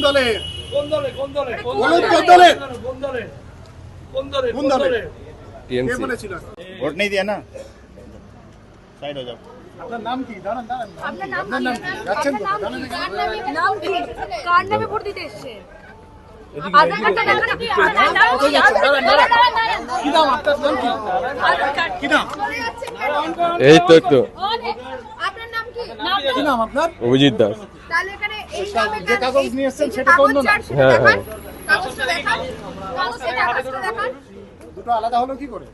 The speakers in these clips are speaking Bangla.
দলে কোন দলে কোন দলে বলুন কোন দলে কোন দলে কোন দলে কোন দলে কে টিএমসি বলেছিল वोट नहीं दिया ना साइड हो जाओ আপনার নাম কি দাঁড়ান দাঁড়ান আপনার নাম আপনার নাম কি যাচ্ছেন তো দাঁড়ান নাম কি কার নামে ভোট দিতে এসেছে আধার কার্ডটা দেখানো কি আপনার নাম কোথায় যাচ্ছেন দাঁড়ান দাঁড়ান কি নাম আপনার নাম কি আধার কার্ড কি নাম এই তো একটু আপনার নাম কি কি নাম আপনার অভিজিৎ দাস। তাহলে এখানে এই নামে যে কাগজ নিয়ে এসেছেন সেটা তো অন্য নাম। হ্যাঁ, হ্যাঁ। কাগজটা দেখান কাগজটা দেখান দুটো আলাদা হলো কি করে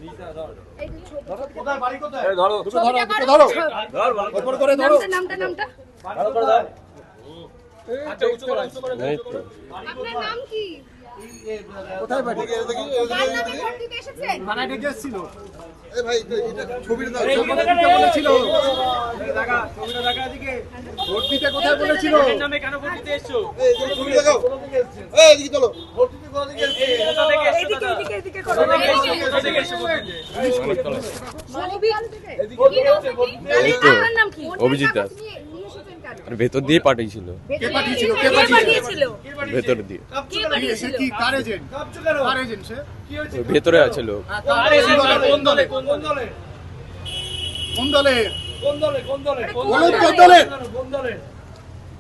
এই যে ছবি কোথায় বাড়ি কোথায় ধরো দুটো ধরো দুটো ধরো ওপর করে ধরো নামটা ভালো করে দাও আচ্ছা উঁচু করো এই তো আপনার নাম কি কোথায় বাড়ি কার নামে ভোট দিতে এসেছেন থানায় ডেকে এসেছিল ए भाई এটা ছবিটা দাও ছবিটা দিতে বলেছিল দেখা ছবিটা দেখা এদিকে ভোট দিতে কোথায় বলেছিল এর নামে কেন ভোট দিতে এসছো এই ছবি দেখাও এই এদিকে চলো ভোট দিতে কোথা থেকে এসছো কোথা থেকে এসছো দাদা এদিকে করো কোথা থেকে এসছো ভোট দিতে ছবি এই তো আপনার নাম কি অভিজিৎ দাস। নিয়ে এসেছেন কেন আর ভেতর দিয়ে পাঠিয়েছিল, কে পাঠিয়েছিল কে পাঠিয়েছিল ভেতর দিয়ে কে সে পাঠিয়েছিল কি কার এজেন্ট কাঁপছো কেন কার এজেন্ট সে কি হয়েছে ওই ভেতরে আছে লোক। আরে কোন দলে কোন দলে কোন দলে কোন দলে কোন দলে বলুন কোন দলে কোন দলে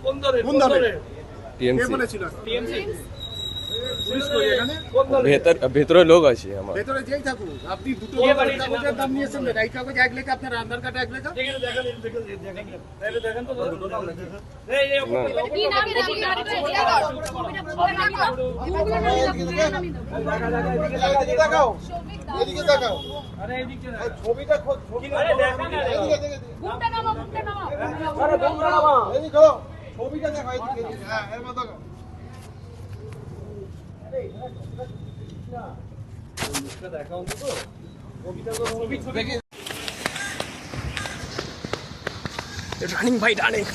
কোন দলে কোন দলে কে টিএমসি বলেছিল টিএমসি পুলিশ কই এখানে কোন দলে ভেতরে লোক আছে আমার। ভেতরে যেই থাকুক আপনি দুটো কে পাঠিয়েছে? কাগজের দাম নিয়েছেন না এই কাগজ এক লেখা আপনার আধার কার্ড এক লেখা দেখেন দেখেন দেখেন তাহলে দেখেন তো এই এই না, কি নাম কি এদিকে দেখাও এদিকে দেখাও আরে এদিকে না ছবিটা আরে দেখা না এদিকে এদিকে বুকটা নামা আরে বন্ধুরা নামা এদিকে ছবিটা দেখাও এদিকে হ্যাঁ এর মতো দেখা অন্তত কবিতা তো ছবি রানিং ভাই রানিং